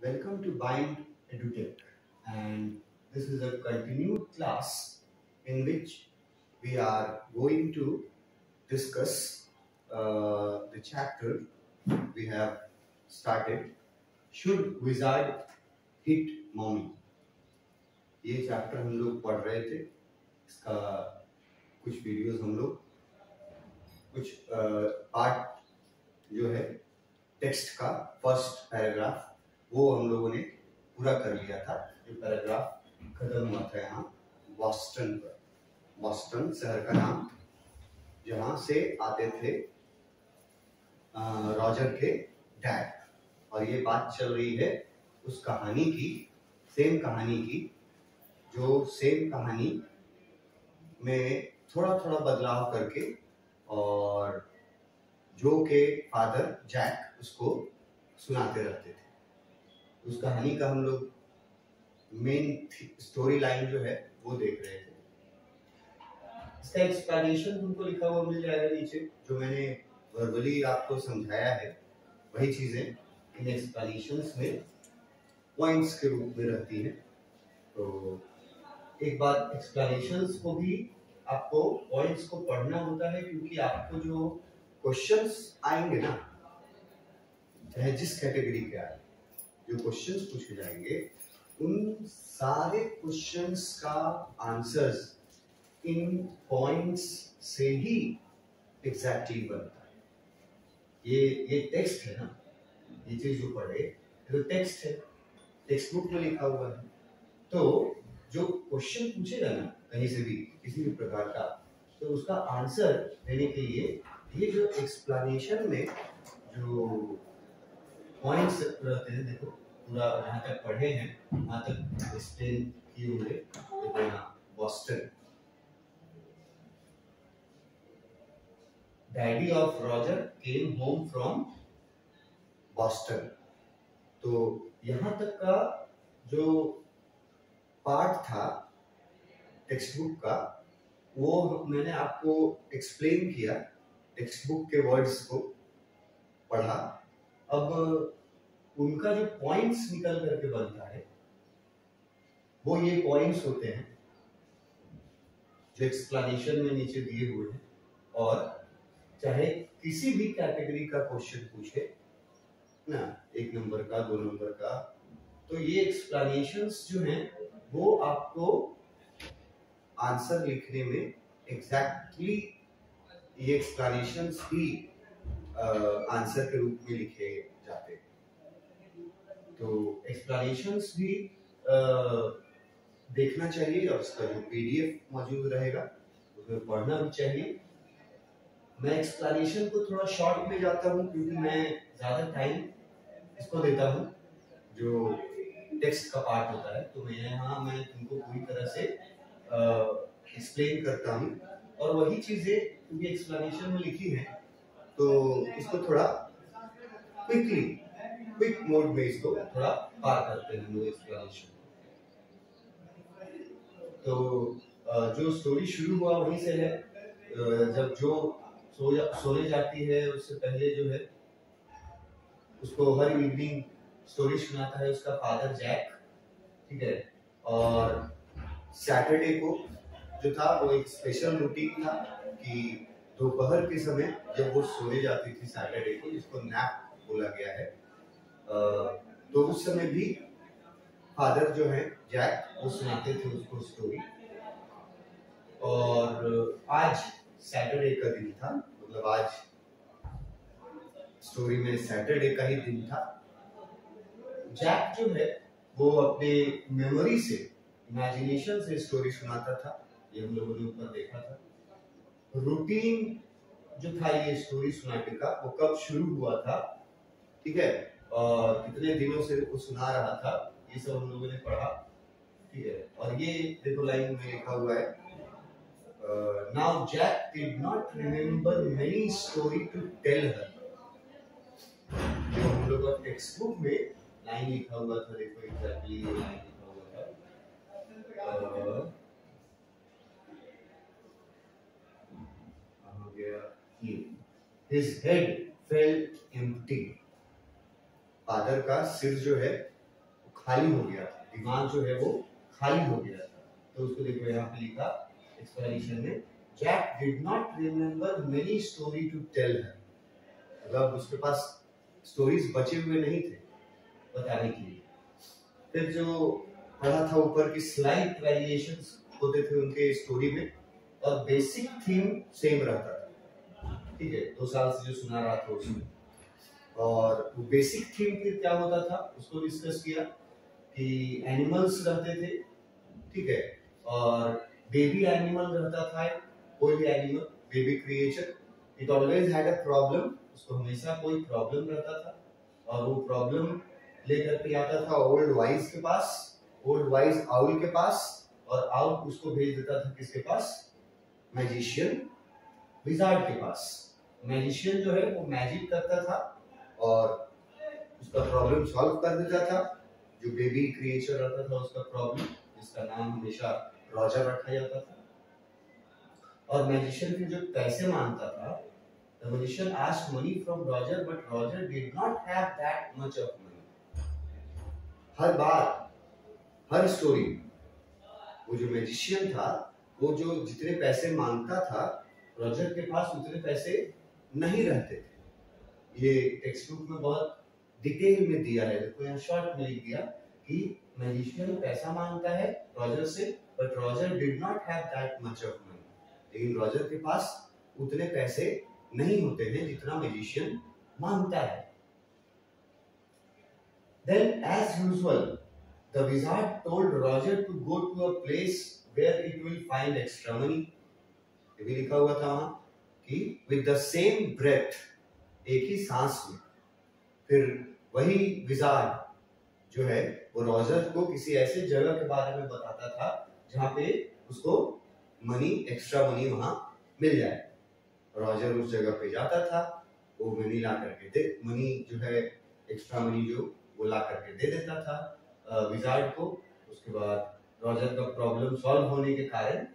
Welcome to Bind EduTech, and this is a continued class in which we are going to discuss the chapter we have started. Should wizard hit mommy? ये chapter हम लोग पढ़ रहे थे. इसका कुछ videos हम लोग कुछ पार्ट जो है टेक्स्ट का फर्स्ट पैराग्राफ वो हम लोगों ने पूरा कर लिया था. जो पैराग्राफ खत्म हुआ था यहाँ बॉस्टन पर. बॉस्टन शहर का नाम जहाँ से आते थे रॉजर के डैड. और ये बात चल रही है उस कहानी की, सेम कहानी की, जो सेम कहानी में थोड़ा थोड़ा बदलाव करके और जो के फादर जैक उसको सुनाते रहते थे. उस कहानी का हम लोग मेन स्टोरी लाइन जो है वो देख रहे थे. इसका एक्सप्लेनेशन तुमको लिखा हुआ मिल जाएगा नीचे. जो मैंने वर्बली आपको समझाया है वही चीजें इन एक्सप्लेनेशंस में पॉइंट्स के रूप में रहती है. तो एक बार एक्सप्लेनेशंस को भी आपको पॉइंट्स को पढ़ना होता है, क्योंकि आपको जो क्वेश्चंस आएंगे ना, चाहे जिस कैटेगरी के आए, जो क्वेश्चंस पूछे जाएंगे उन सारे क्वेश्चंस का आंसर्स इन पॉइंट्स से ही एग्जैक्टली बनता है. ये टेक्स्ट है ना, ये चीज जो पढ़े तो टेक्स्ट है, टेक्स्ट बुक में लिखा हुआ है. तो जो क्वेश्चन पूछेगा ना कहीं से भी किसी भी प्रकार का, तो उसका आंसर देने के लिए ये जो एक्सप्लेनेशन में जो पॉइंट्स रहते हैं, देखो पूरा यहाँ तक पढ़े हैं, वहाँ तक एक्सप्लेन किए हुए. देखो यहाँ Boston, daddy of Roger came home from Boston. तो यहाँ तक का जो पार्ट था टेक्स्ट बुक का वो मैंने आपको एक्सप्लेन किया, टेक्स्ट बुक के वर्ड्स को पढ़ा. अब उनका जो पॉइंट्स निकल करके बनता है वो ये पॉइंट्स होते हैं जो एक्सप्लेनेशन में नीचे दिए हुए हैं. और चाहे किसी भी कैटेगरी का क्वेश्चन पूछे ना, 1 नंबर का, 2 नंबर का, तो ये एक्सप्लेनेशंस जो हैं वो आपको आंसर लिखने में एग्जैक्टली ये एक्सप्लेनेशंस ही आंसर के रूप में लिखे जाते हैं. तो एक्सप्लेनेशंस भी देखना चाहिए और उसका जो पीडीएफ मौजूद रहेगा उसमें पढ़ना भी चाहिए. मैं एक्सप्लेनेशन को थोड़ा शॉर्ट में जाता हूँ क्योंकि मैं ज़्यादा टाइम इसको देता हूँ जो टेक्स्ट का पार्ट होता है. तो मैं तुमको पूरी तरह से एक्सप्लेन करता हूँ और वही चीज़ें क्योंकि एक्सप्लेनेशन में लिखी है तो इसको थोड़ा क्विक मोड में इसको थोड़ा पार करते हैं लोग एक्सप्लेनेशन. तो जो स्टोरी शुरू हुआ वहीं से है. जब जो सोने जाती है उससे पहले जो है उसको हर इवनिंग स्टोरी सुनाता है उसका फादर जैक, ठीक है. और सैटरडे को जो था वो एक स्पेशल रूटीन था कि दोपहर के समय जब वो सोने जाती थी सैटरडे को, जिसको नैप बोला गया है, तो उस समय भी फादर जो है जैक वो सुनाते थे उसको स्टोरी. और आज सैटरडे का दिन था, मतलब आज स्टोरी में सैटरडे का ही दिन था. जैक जो है वो अपने मेमोरी से, इमेजिनेशन से स्टोरी सुनाता था. ये हम लोगों ने ऊपर देखा था. रूटीन जो था ये स्टोरी सुनाने का वो कब शुरू हुआ था, ठीक है, और कितने दिनों से वो सुना रहा था, ये सब हम लोगों ने पढ़ा, ठीक है. और ये देखो लाइन में लिखा हुआ है, now Jack did not remember many story to tell her. जो हम लोग का टेक्स्ट बुक में लाइन लिखा हुआ था, देखो एग्जैक्टली ये लाइन लिखा हुआ था. His head felt empty. Father का सिर जो है खाली हो गया था, दिमाग जो है वो खाली हो गया था। तो उसको देखो यहाँ पे लिखा एक्सप्लेनेशन में, Jack did not remember many story to tell her, मतलब उसके पास स्टोरीज बचे हुए नहीं थे बताने के लिए। फिर जो पढ़ा था ऊपर की स्लाइट वेरिएशंस होते थे उनके स्टोरी में, और बेसिक थीम सेम रहता था, ठीक है, 2 साल से जो सुना रहा था उसमें। और बेसिक थीम फिर क्या होता था उसको डिस्कस किया कि एनिमल्स रहते थे, ठीक है, और बेबी एनिमल रहता था, कोई भी animal baby creature, it always had a problem, उसको हमेशा कोई प्रॉब्लम रहता था, और वो प्रॉब्लम लेकर के आता था ओल्ड वाइज के पास, ओल्ड वाइज आउल के पास, और आउल उसको भेज देता था किसके पास, मैजिशियन विजार्ड के पास। मैजिशियन जो है वो मैजिक करता था और उसका प्रॉब्लम सॉल्व कर देता था, जो बेबी क्रिएचर रहता था उसका प्रॉब्लम, जिसका नाम हमेशा रॉजर रखा जाता था। और मैजिशियन फिर जो पैसे मांगता था, the magician asked money from Roger, but Roger did not have that much of money. Her bar, her story, वो जो मैजिशियन था वो जो जितने पैसे मांगता था, रॉजर के पास उतने पैसे नहीं रहते थे। ये टेक्स्ट बुक में बहुत डिटेल में दिया है, देखो यहाँ शॉर्ट में लिख दिया कि मैजिशियन पैसा मांगता है रॉजर से, but Roger did not have that much of money, लेकिन रॉजर के पास उतने पैसे नहीं होते हैं जितना मैजिशियन मांगता है। Then, as usual, the wizard told Roger to go to a place where it will find extra money. ये भी लिखा हुआ था वहां कि with the same breath, एक ही सांस में, फिर वही विजार्ड जो है वो रॉजर को किसी ऐसे जगह के बारे में बताता था जहां पे उसको मनी, एक्स्ट्रा मनी वहां मिल जाए। रॉजर उस जगह पे जाता था, वो मनी ला करके दे, मनी जो है एक्स्ट्रा मनी जो वो ला करके दे देता था विजार्ड को। उसके बाद रॉजर का प्रॉब्लम सॉल्व होने के कारण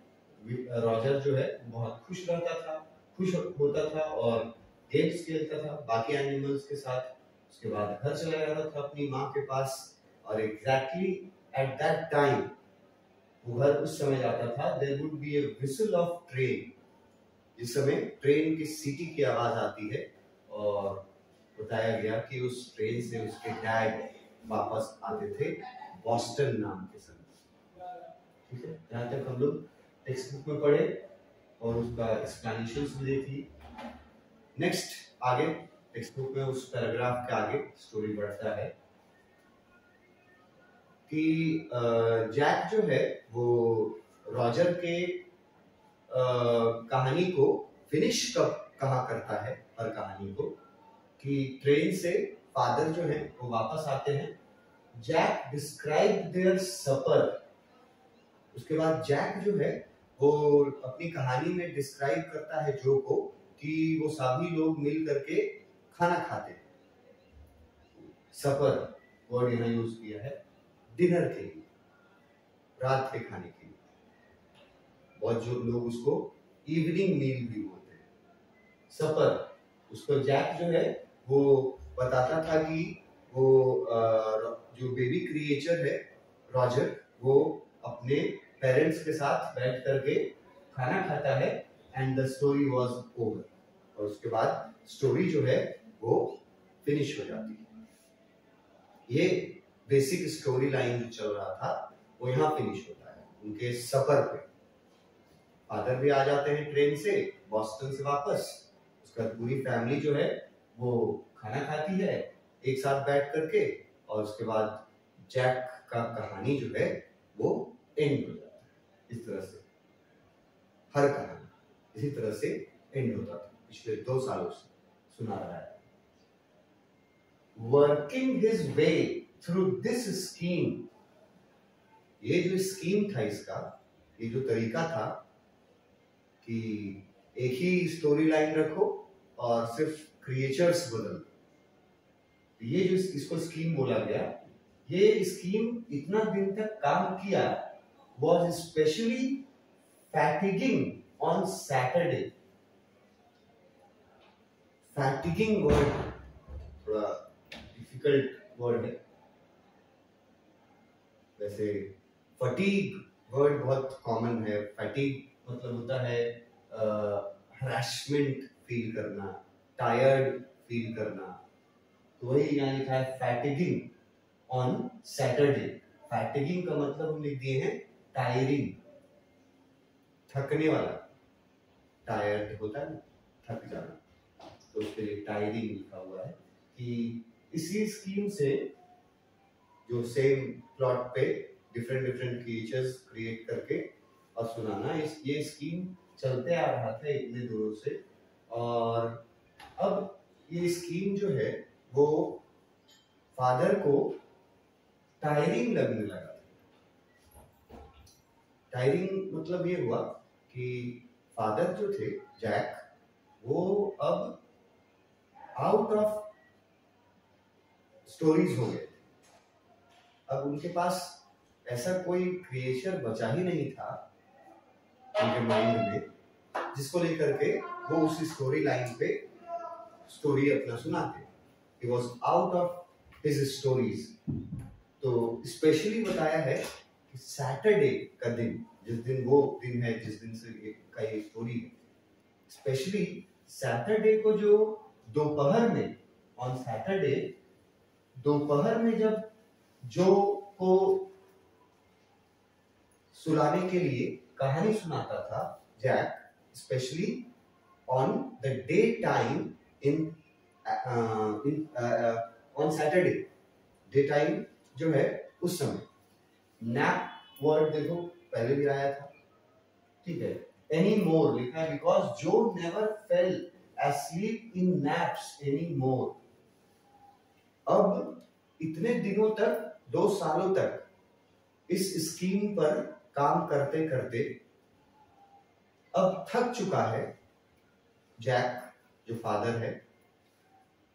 रॉजर जो है बहुत खुश रहता था, खुश होता था और गेम्स खेलता था बाकी एनिमल्स के साथ। उसके बाद घर चला जाता था अपनी माँ के पास, और एग्जैक्टली एट दैट टाइम वो घर उस समय जाता था, there would be a whistle of train, जिस समय ट्रेन की सीटी की आवाज आती है, और बताया गया कि उस ट्रेन से उसके डैड वापस आते थे बॉस्टन नाम के समय। ठीक है, यहाँ तक हम लोग टेक्स्ट बुक में पढ़े और उसका एक्सप्लेनेशंस भी देखी। नेक्स्ट आगे टेक्स्ट बुक में उस पैराग्राफ के आगे स्टोरी बढ़ता है कि जैक जो है वो रॉजर के कहानी को फिनिश कहा करता है, हर कहानी को, कि ट्रेन से फादर जो है वो वापस आते हैं। जैक डिस्क्राइब देयर सपर, उसके बाद जैक जो है वो अपनी कहानी में डिस्क्राइब करता है जो को कि वो सभी लोग मिल करके खाना खाते हैं। सपर वर्ड यहाँ यूज किया है डिनर के लिए, रात के खाने के लिए। बहुत जो लोग उसको इवनिंग मील भी बोलते हैं, सपर। उसको जैक जो है वो बताता था कि वो जो बेबी क्रिएचर है रॉजर, वो अपने पेरेंट्स के साथ बैठ करके खाना खाता है, and the story was over. और उसके बाद स्टोरी जो है वो फिनिश हो जाती है। ये बेसिक स्टोरी लाइन जो चल रहा था वो यहाँ फिनिश होता है उनके सफर पे। फादर भी आ जाते हैं ट्रेन से बॉस्टन से वापस, उसका पूरी फैमिली जो है वो खाना खाती है एक साथ बैठ करके, और उसके बाद जैक का कहानी जो है वो एंड हो जाता है। इस तरह से हर कहानी इसी तरह से एंड होता था, पिछले 2 सालों से सुना रहा है। Working his way through this scheme, ये जो स्कीम था इसका, ये जो तरीका था कि एक ही स्टोरी लाइन रखो और सिर्फ क्रिएचर्स बदल, ये जो इसको स्कीम बोला गया, ये स्कीम इतना दिन तक काम किया, was especially fatiguing on Saturday। fatiguing word थोड़ा डिफिकल्ट वर्ड है, जैसे फटीग वर्ड बहुत कॉमन है। फटीग मतलब होता है हरासमेंट फील करना, टायर्ड फील करना। तो वही यहाँ लिखा है फैटिगिंग ऑन सैटरडे। फैटिगिंग का मतलब हम लिख दिए हैं टायरिंग, थकने वाला। टायर्ड होता है ना, थक जाना, तो उसके लिए टायरिंग लिखा हुआ है। कि इसी स्कीम से जो सेम प्लॉट पे डिफरेंट डिफरेंट क्रिएचर्स क्रिएट करके और सुनाना, ये स्कीम चलते आ रहा था इतने दिनों से। और अब ये स्कीम जो है वो फादर को टायरिंग लगने लगा। टायरिंग मतलब ये हुआ कि फादर जो थे जैक, वो अब आउट ऑफ स्टोरीज हो गए। अब उनके पास ऐसा कोई क्रिएचर बचा ही नहीं था उनके माइंड में जिसको लेकर के वो उस स्टोरी लाइन पे स्टोरी अपना सुनाते। He was out of his stories। तो स्पेशली बताया है कि सैटरडे का दिन, जिस दिन वो दिन है जिस दिन से का ये स्टोरी है, स्पेशली सैटरडे को जो दोपहर में, ऑन सैटरडे दोपहर में जब जो को सुलाने के लिए कहानी सुनाता था Jack, specially on the day time in on Saturday, day time जो है उस समय। नैप वर्ड देखो पहले भी आया था, ठीक है। एनी मोर लिखा है बिकॉज जो नेवर फेल asleep इन नैप्स एनी मोर। अब इतने दिनों तक, 2 सालों तक इस स्कीम पर काम करते करते अब थक चुका है जैक जो फादर है।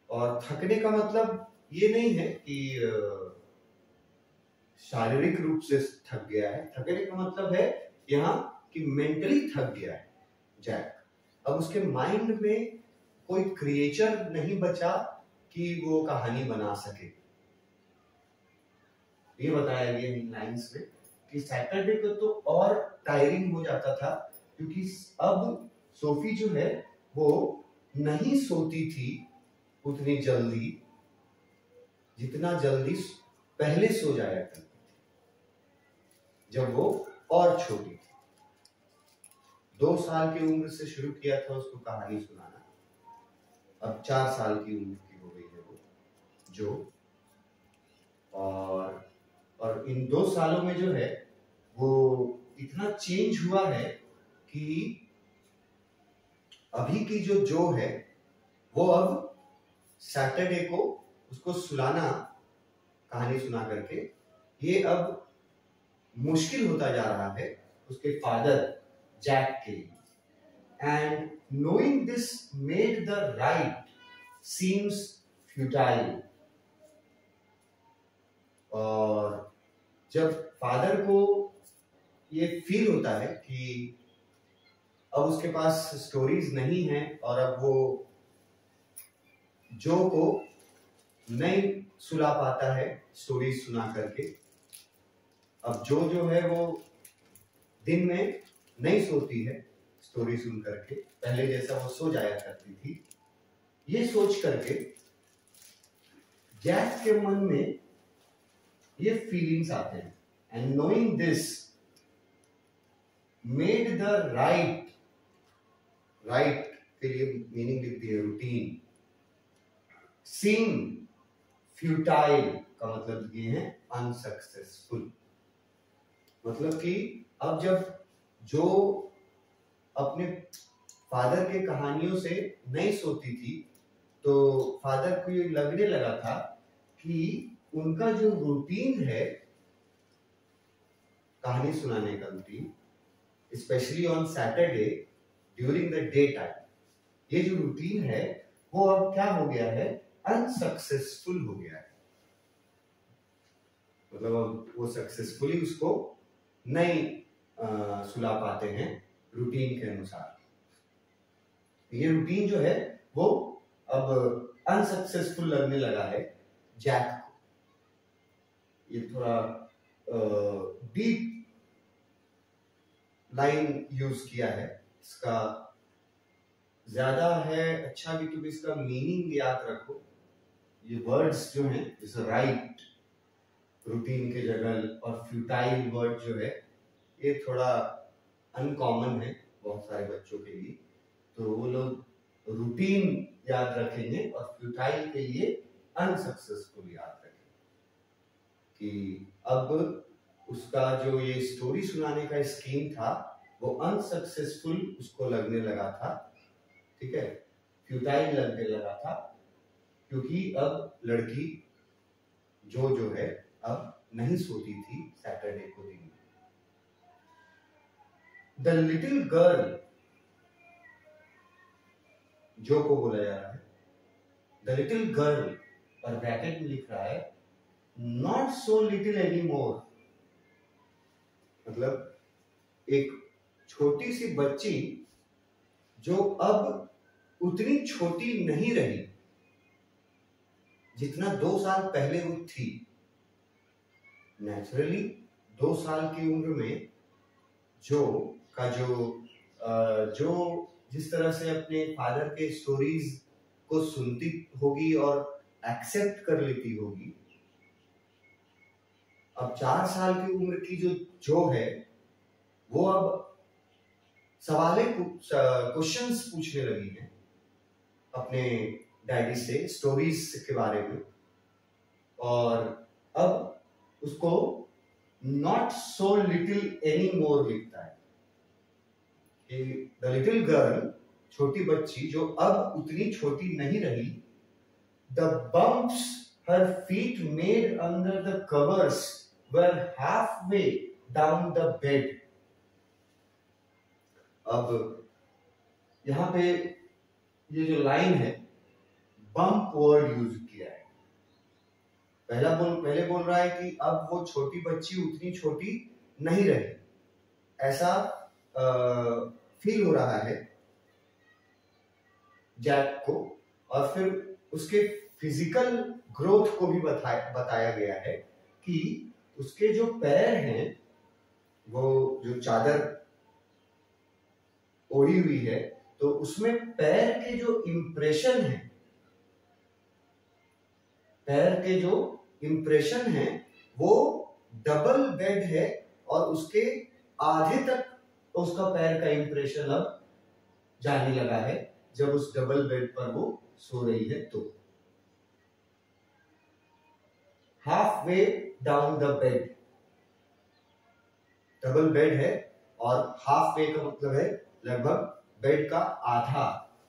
और थकने का मतलब ये नहीं है कि शारीरिक रूप से थक गया है। थकने का मतलब है यहाँ कि मेंटली थक गया है जैक। अब उसके माइंड में कोई क्रिएचर नहीं बचा कि वो कहानी बना सके। ये बताया गया इन लाइंस में कि सैटरडे को तो और टायरिंग हो जाता था, क्योंकि अब सोफी जो है वो नहीं सोती थी उतनी जल्दी जितना जल्दी पहले सो जाया करती थी जब वो और छोटी थी। 2 साल की उम्र से शुरू किया था उसको कहानी सुनाना, अब 4 साल की उम्र की हो गई है वो जो। और इन 2 सालों में जो है वो इतना चेंज हुआ है कि अभी की जो है वो अब सैटरडे को उसको सुलाना, कहानी सुना करके, ये अब मुश्किल होता जा रहा है उसके फादर जैक के लिए। And knowing this made the right seems futile. और जब फादर को ये फील होता है कि अब उसके पास स्टोरीज नहीं है और अब वो जो को नहीं सुला पाता है स्टोरीज सुना करके, अब जो है वो दिन में नहीं सोती है स्टोरी सुन करके, पहले जैसा वो सो जाया करती थी। ये सोच करके जैक के मन में ये फीलिंग्स आते हैं। And knowing this made the right के लिए मीनिंग लिख दी है रूटीन। सीम फ्यूटाइल का मतलब ये है अनसक्सेसफुल। मतलब कि अब जब जो अपने फादर के कहानियों से नहीं सोती थी तो फादर को ये लगने लगा था कि उनका जो रूटीन है कहानी सुनाने का routine, specially on Saturday during the day time, ये जो रूटीन है वो अब क्या हो गया है, अनसक्सेसफुल हो गया है। मतलब अब वो सक्सेसफुली उसको नहीं सुला पाते हैं रूटीन के अनुसार। ये रूटीन जो है वो अब अनसक्सेसफुल लगने लगा है जैक को। ये थोड़ा डीप लाइन यूज किया है। इसका ज्यादा है अच्छा भी, तो इसका मीनिंग याद रखो। ये वर्ड्स जो हैं जैसे राइट, रूटीन के जगह, और फ्यूटाइल वर्ड जो है ये थोड़ा अनकॉमन है बहुत सारे बच्चों के लिए, तो वो लोग रूटीन याद रखेंगे और फ्यूटाइल के लिए अनसक्सेसफुल याद रखेंगे। कि अब उसका जो ये स्टोरी सुनाने का स्कीम था वो अनसक्सेसफुल उसको लगने लगा था, ठीक है, फ्यूटाइल लगने लगा था, क्योंकि अब लड़की जो है अब नहीं सोती थी सैटरडे को दिन में। द लिटिल गर्ल, जो को बोला जा रहा है, द लिटिल गर्ल, और ब्रैकेट में लिख रहा है not so little any more, मतलब एक छोटी सी बच्ची जो अब उतनी छोटी नहीं रही जितना 2 साल पहले वो थी। नेचुरली 2 साल की उम्र में जो जिस तरह से अपने फादर के स्टोरीज को सुनती होगी और एक्सेप्ट कर लेती होगी, अब 4 साल की उम्र की जो है वो अब क्वेश्चंस पूछने लगी है अपने डैडी से स्टोरीज के बारे में, और अब उसको not so little any more लिखता है। द लिटिल गर्ल, छोटी बच्ची जो अब उतनी छोटी नहीं रही, the bumps her feet made under the covers were half way down the bed. अब यहां पे ये जो लाइन है बम्प वर्ड यूज किया है। पहले बोल रहा है कि अब वो छोटी बच्ची उतनी छोटी नहीं रही, ऐसा फील हो रहा है जैक को, और फिर उसके फिजिकल ग्रोथ को भी बताया गया है कि उसके जो पैर हैं, वो जो चादर ओढ़ी हुई है, तो उसमें पैर के जो इम्प्रेशन है, वो डबल बेड है, और उसके आधे तक उसका पैर का इम्प्रेशन अब जाने लगा है जब उस डबल बेड पर वो सो रही है। तो half way down the bed, double bed है और हाफ वे का मतलब है लगभग बेड का आधा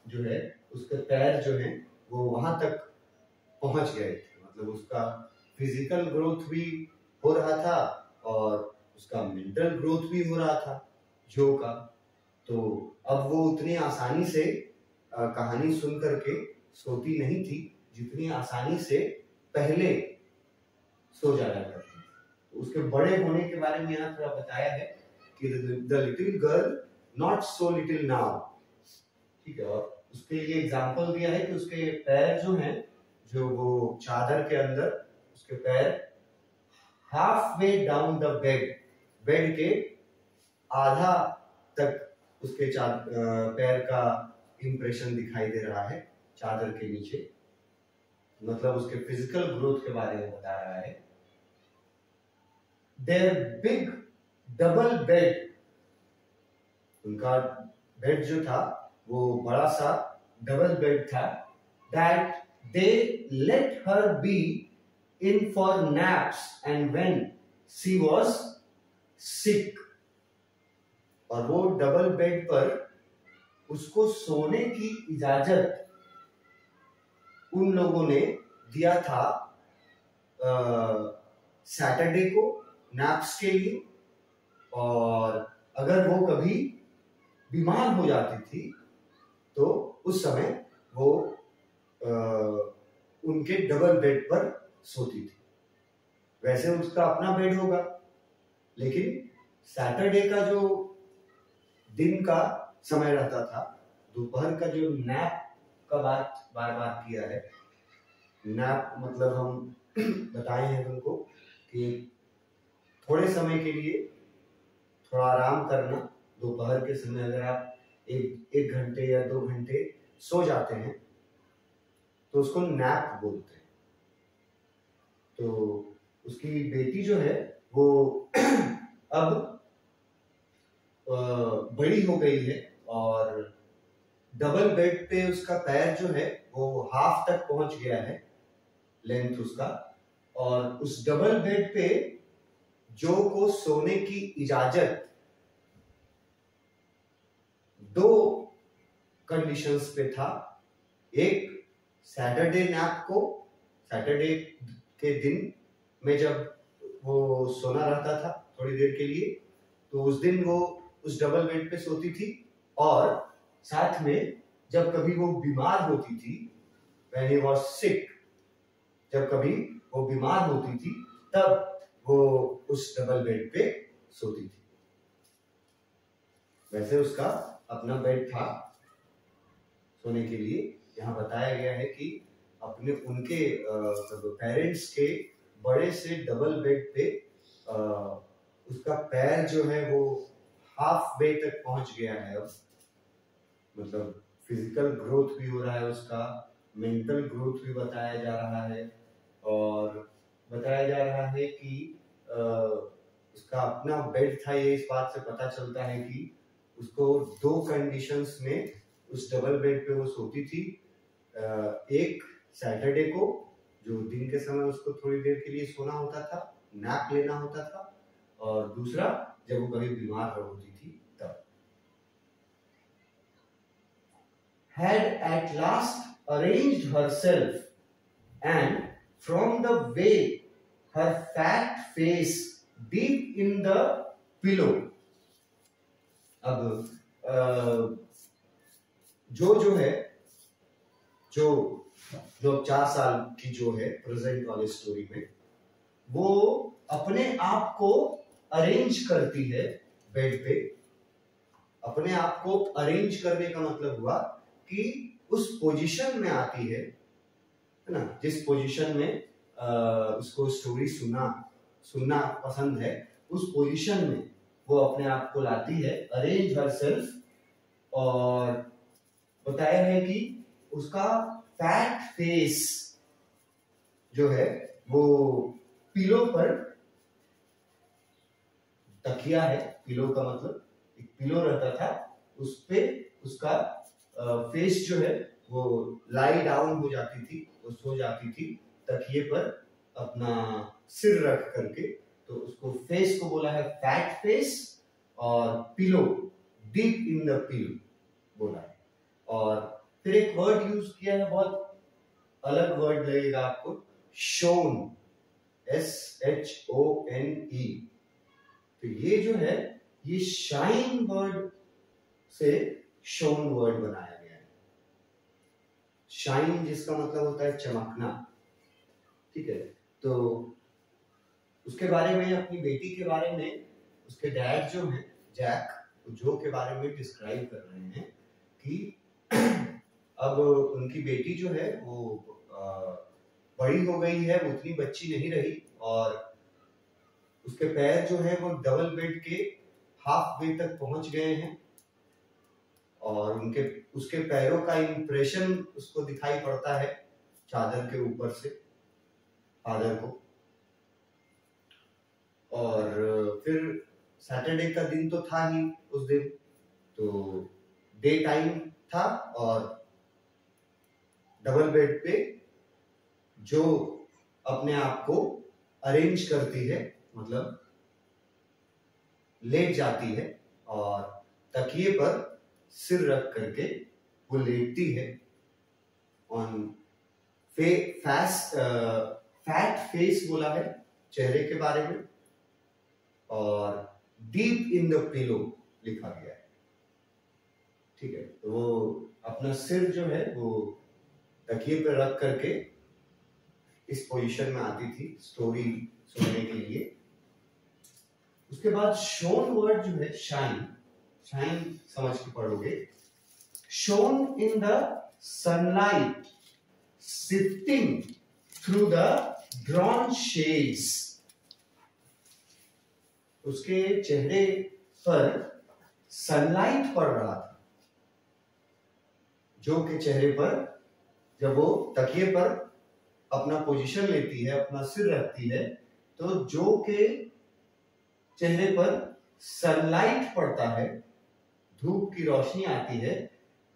जो है, उसके पैर जो है वो वहां तक पहुंच गए थे। मतलब उसका फिजिकल ग्रोथ भी हो रहा था और उसका मेंटल ग्रोथ भी हो रहा था जो का। तो अब वो उतनी आसानी से कहानी सुन करके सोती नहीं थी जितनी आसानी से पहले सो जाया करती थी। तो उसके बड़े होने के बारे में यहाँ थोड़ा बताया है कि the little girl not so little now, ठीक है। और उसके लिए एग्जांपल दिया है कि उसके पैर जो हैं, जो वो चादर के अंदर, उसके पैर half way down the bed के आधा तक उसके पैर का इंप्रेशन दिखाई दे रहा है चादर के नीचे, मतलब उसके फिजिकल ग्रोथ के बारे में बता रहा है। देयर बिग डबल बेड, उनका बेड जो था वो बड़ा सा डबल बेड था, that they let her be in for naps and when she was sick. और वो डबल बेड पर उसको सोने की इजाजत उन लोगों ने दिया था सैटरडे को नैप्स के लिए, और अगर वो कभी बीमार हो जाती थी तो उस समय वो उनके डबल बेड पर सोती थी। वैसे उसका अपना बेड होगा, लेकिन सैटरडे का जो दिन का समय रहता था, दोपहर का जो नैप का बात बार बार किया है, नैप मतलब हम बताए हैं तुमको कि थोड़े समय के लिए थोड़ा आराम करना। दोपहर के समय अगर आप एक घंटे या 2 घंटे सो जाते हैं तो उसको नैप बोलते हैं। तो उसकी बेटी जो है वो अब बड़ी हो गई है और डबल बेड पे उसका पैर जो है वो हाफ तक पहुंच गया है, लेंथ उसका। और उस डबल बेड पे जो को सोने की इजाजत 2 कंडीशंस पे था। एक, सैटरडे नैप को, सैटरडे के दिन में जब वो सोना रहता था थोड़ी देर के लिए, तो उस दिन वो उस डबल बेड पे सोती थी। और साथ में जब कभी वो बीमार होती थी, when he was sick, जब कभी वो बीमार होती थी तब वो उस डबल बेड पे सोती थी। वैसे उसका अपना बेड था सोने के लिए। यहाँ बताया गया है कि अपने उनके पेरेंट्स के बड़े से डबल बेड पे उसका पैर जो है वो हाफ वे तक पहुंच गया है अब। मतलब फिजिकल ग्रोथ भी हो रहा है उसका, मेंटल ग्रोथ भी बताया जा रहा है। और बताया जा रहा है कि उसका अपना बेड था। ये इस बात से पता चलता है कि उसको 2 कंडीशंस में उस डबल बेड पे वो सोती थी। एक, सैटरडे को जो दिन के समय उसको थोड़ी देर के लिए सोना होता था, नैप लेना होता था। और दूसरा, जब वो कभी बीमार होती थी तब। Had at last arranged herself and from the way her fat face deep in the pillow। अब जो है जो 4 साल की जो है प्रेजेंट वाली स्टोरी में, वो अपने आप को अरेंज करती है बेड पे। अपने आप को अरेंज करने का मतलब हुआ कि उस पोजीशन में आती है ना, जिस पोजीशन में उसको स्टोरी सुनना पसंद है, उस पोजीशन में वो अपने आप को लाती है, अरेंज हरसेल्फ। और बताया है कि उसका फैट फेस जो है वो पिलो पर, तकिया है, पिलो का मतलब एक पिलो रहता था, उस पे उसका फेस जो है वो लाई डाउन हो जाती थी, वो सो जाती थी तकिए पर अपना सिर रख करके। तो उसको फेस को बोला है फैट फेस, और pillow, deep in the pillow बोला है। और फिर एक वर्ड यूज किया है, बहुत अलग वर्ड लगेगा आपको, शोन, SHONE। तो ये जो है ये शाइन वर्ड से शोन वर्ड बनाया गया है। शाइन जिसका मतलब होता है चमकना, ठीक है। तो उसके बारे में, अपनी बेटी के बारे में उसके डैड जो है जैक, जो के बारे में डिस्क्राइब कर रहे हैं कि अब उनकी बेटी जो है वो बड़ी हो गई है, वो उतनी बच्ची नहीं रही, और उसके पैर जो है वो डबल बेड के हाफ वे तक पहुंच गए हैं। और उसके पैरों का इंप्रेशन उसको दिखाई पड़ता है चादर के ऊपर से फादर को। और फिर सैटरडे का दिन तो था ही उस दिन, तो डे टाइम था, और डबल बेड पे जो अपने आप को अरेंज करती है, मतलब लेट जाती है और तकिए पर सिर रख करके वो लेटती है। ऑन फैट फेस बोला है चेहरे के बारे में, और डीप इन द पिलो लिखा गया है, ठीक है। तो वो अपना सिर जो है वो तकिए पर रख करके इस पोजीशन में आती थी स्टोरी सुनने के लिए। उसके बाद शोन वर्ड जो है, शाइन, शाइन समझ के पढ़ोगे। Shown in the sunlight sifting through the drawn shades. उसके चेहरे पर सनलाइट पड़ रहा था। जो के चेहरे पर जब वो तकिए पर अपना पोजीशन लेती है, अपना सिर रखती है, तो जो के चेहरे पर सनलाइट पड़ता है, धूप की रोशनी आती है,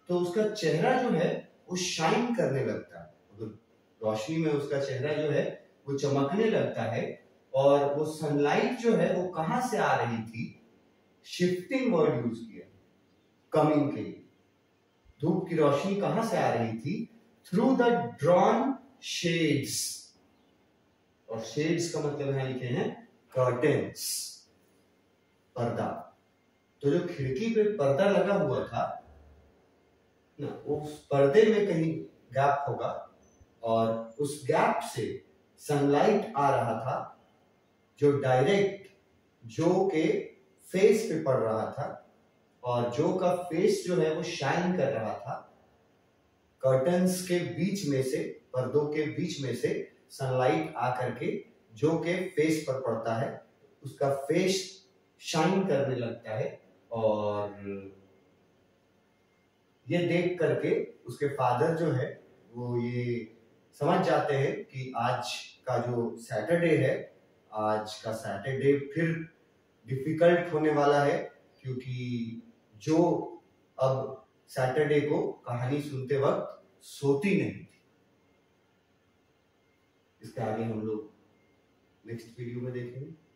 तो उसका चेहरा जो है वो शाइन करने लगता है। रोशनी में उसका चेहरा जो है वो चमकने लगता है। और वो सनलाइट जो है वो कहां से आ रही थी? शिफ्टिंग वर्ड यूज किया कमिंग के लिए। धूप की रोशनी कहां से आ रही थी? Through the drawn shades. और शेड्स का मतलब यहां लिखे हैं कर्टेन्स, पर्दा। तो जो खिड़की पे पर्दा लगा हुआ था ना, उस पर्दे में कहीं गैप होगा और उस गैप से सनलाइट आ रहा था जो डायरेक्ट जो के फेस पे पड़ रहा था। और जो का फेस जो है वो शाइन कर रहा था। कर्टन्स के बीच में से, पर्दों के बीच में से सनलाइट आकर के जो के फेस पर पड़ता है, उसका फेस शाइन करने लगता है। और ये देख करके उसके फादर जो है वो ये समझ जाते हैं कि आज का जो सैटरडे है, आज का सैटरडे फिर डिफिकल्ट होने वाला है, क्योंकि जो अब सैटरडे को कहानी सुनते वक्त सोती नहीं थी। इसके आगे हम लोग नेक्स्ट वीडियो में देखेंगे।